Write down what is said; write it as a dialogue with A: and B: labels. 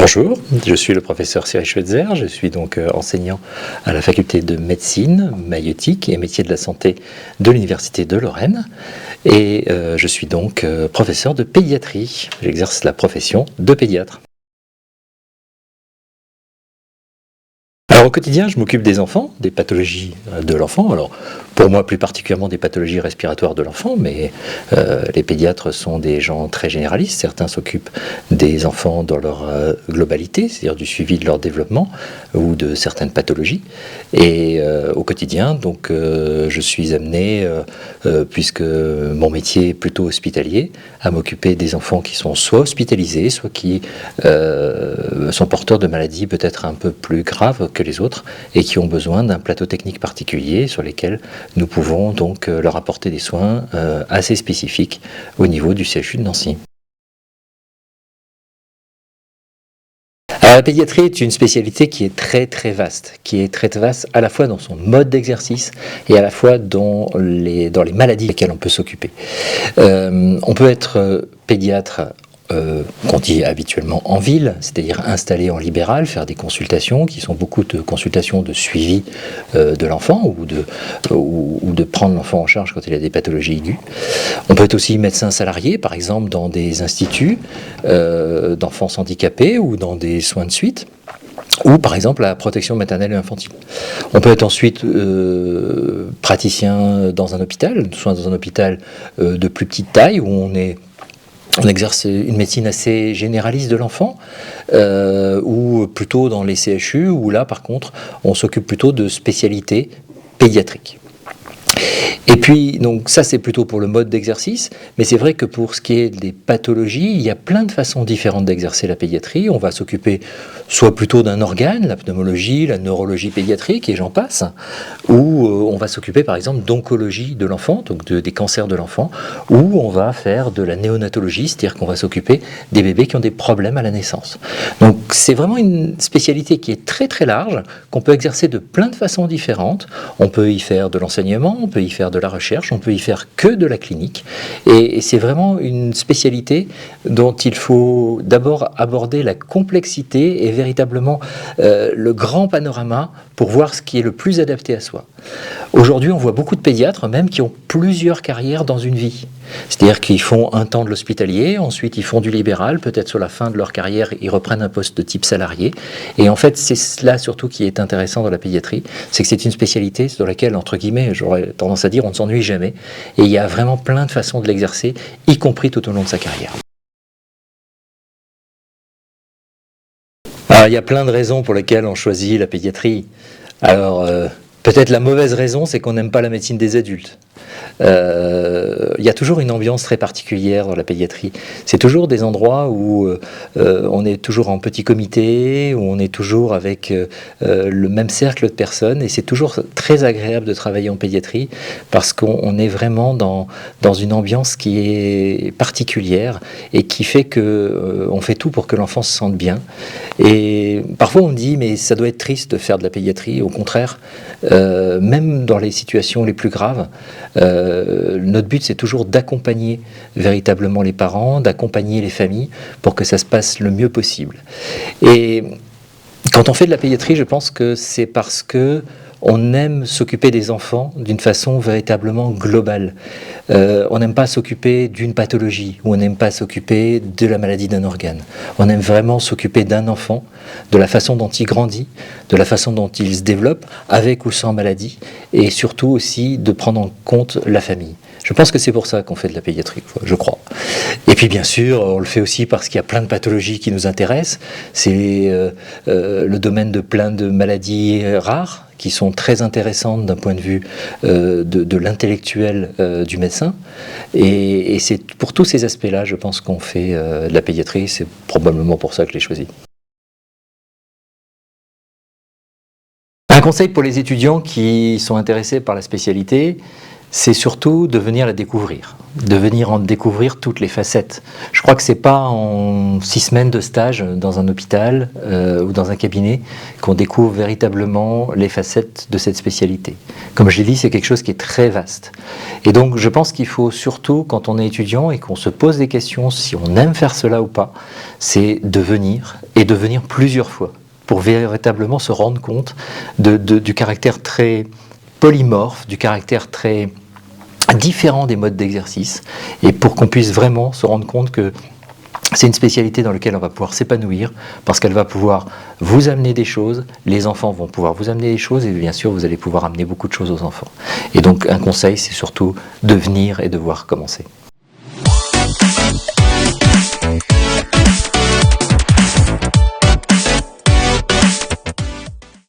A: Bonjour, je suis le professeur Cyril Schweitzer, je suis donc enseignant à la faculté de médecine, maïeutique et métiers de la santé de l'Université de Lorraine et je suis donc professeur de pédiatrie, j'exerce la profession de pédiatre. Alors au quotidien, je m'occupe des enfants, des pathologies de l'enfant. Alors pour moi, plus particulièrement des pathologies respiratoires de l'enfant, mais les pédiatres sont des gens très généralistes. Certains s'occupent des enfants dans leur globalité, c'est-à-dire du suivi de leur développement ou de certaines pathologies. Et au quotidien, donc, je suis amené, puisque mon métier est plutôt hospitalier, à m'occuper des enfants qui sont soit hospitalisés, soit qui sont porteurs de maladies peut-être un peu plus graves que les autres et qui ont besoin d'un plateau technique particulier sur lesquels nous pouvons donc leur apporter des soins assez spécifiques au niveau du CHU de Nancy. Alors, la pédiatrie est une spécialité qui est très vaste, à la fois dans son mode d'exercice et à la fois dans les maladies desquelles on peut s'occuper. On peut être pédiatre qu'on dit habituellement en ville, c'est-à-dire installé en libéral, faire des consultations qui sont beaucoup de consultations de suivi de l'enfant ou de prendre l'enfant en charge quand il a des pathologies aiguës. On peut être aussi médecin salarié, par exemple dans des instituts d'enfants handicapés ou dans des soins de suite, ou par exemple la protection maternelle et infantile. On peut être ensuite praticien dans un hôpital, soit dans un hôpital de plus petite taille où on exerce une médecine assez généraliste de l'enfant, ou plutôt dans les CHU, où là par contre on s'occupe plutôt de spécialités pédiatriques. Et puis, donc ça c'est plutôt pour le mode d'exercice, mais c'est vrai que pour ce qui est des pathologies, il y a plein de façons différentes d'exercer la pédiatrie. On va s'occuper soit plutôt d'un organe, la pneumologie, la neurologie pédiatrique, et j'en passe, ou on va s'occuper par exemple d'oncologie de l'enfant, donc des cancers de l'enfant, ou on va faire de la néonatologie, c'est-à-dire qu'on va s'occuper des bébés qui ont des problèmes à la naissance. Donc c'est vraiment une spécialité qui est très large, qu'on peut exercer de plein de façons différentes. On peut y faire de l'enseignement, on peut y faire de la recherche, on peut y faire que de la clinique, et c'est vraiment une spécialité dont il faut d'abord aborder la complexité et véritablement le grand panorama pour voir ce qui est le plus adapté à soi. Aujourd'hui, on voit beaucoup de pédiatres même qui ont plusieurs carrières dans une vie. C'est-à-dire qu'ils font un temps de l'hospitalier, ensuite ils font du libéral, peut-être sur la fin de leur carrière, ils reprennent un poste de type salarié. Et en fait, c'est cela surtout qui est intéressant dans la pédiatrie, c'est que c'est une spécialité sur laquelle, entre guillemets, j'aurais tendance à dire, on ne s'ennuie jamais. Et il y a vraiment plein de façons de l'exercer, y compris tout au long de sa carrière. Alors, il y a plein de raisons pour lesquelles on choisit la pédiatrie. Alors, peut-être la mauvaise raison, c'est qu'on n'aime pas la médecine des adultes. Il y a toujours une ambiance très particulière dans la pédiatrie. C'est toujours des endroits où on est toujours en petit comité, où on est toujours avec le même cercle de personnes, et c'est toujours très agréable de travailler en pédiatrie parce qu'on est vraiment dans une ambiance qui est particulière et qui fait que on fait tout pour que l'enfant se sente bien. Et parfois on me dit mais ça doit être triste de faire de la pédiatrie. Au contraire, même dans les situations les plus graves, notre but c'est toujours d'accompagner véritablement les parents, d'accompagner les familles pour que ça se passe le mieux possible. Et quand on fait de la pédiatrie, je pense que c'est parce que on aime s'occuper des enfants d'une façon véritablement globale. On n'aime pas s'occuper d'une pathologie, ou on n'aime pas s'occuper de la maladie d'un organe. On aime vraiment s'occuper d'un enfant, de la façon dont il grandit, de la façon dont il se développe, avec ou sans maladie, et surtout aussi de prendre en compte la famille. Je pense que c'est pour ça qu'on fait de la pédiatrie, je crois. Et puis bien sûr, on le fait aussi parce qu'il y a plein de pathologies qui nous intéressent. C'est le domaine de plein de maladies rares, qui sont très intéressantes d'un point de vue de l'intellectuel du médecin. Et c'est pour tous ces aspects-là, je pense qu'on fait de la pédiatrie. C'est probablement pour ça que je l'ai choisi. Un conseil pour les étudiants qui sont intéressés par la spécialité, c'est surtout de venir la découvrir. de venir en découvrir toutes les facettes. Je crois que c'est pas en 6 semaines de stage dans un hôpital ou dans un cabinet qu'on découvre véritablement les facettes de cette spécialité. Comme je l'ai dit, c'est quelque chose qui est très vaste. Et donc je pense qu'il faut surtout, quand on est étudiant et qu'on se pose des questions si on aime faire cela ou pas, c'est de venir et de venir plusieurs fois pour véritablement se rendre compte du caractère très polymorphe, du caractère très différent des modes d'exercice, et pour qu'on puisse vraiment se rendre compte que c'est une spécialité dans laquelle on va pouvoir s'épanouir, parce qu'elle va pouvoir vous amener des choses, les enfants vont pouvoir vous amener des choses, et bien sûr vous allez pouvoir amener beaucoup de choses aux enfants. Et donc un conseil, c'est surtout de venir et de voir commencer.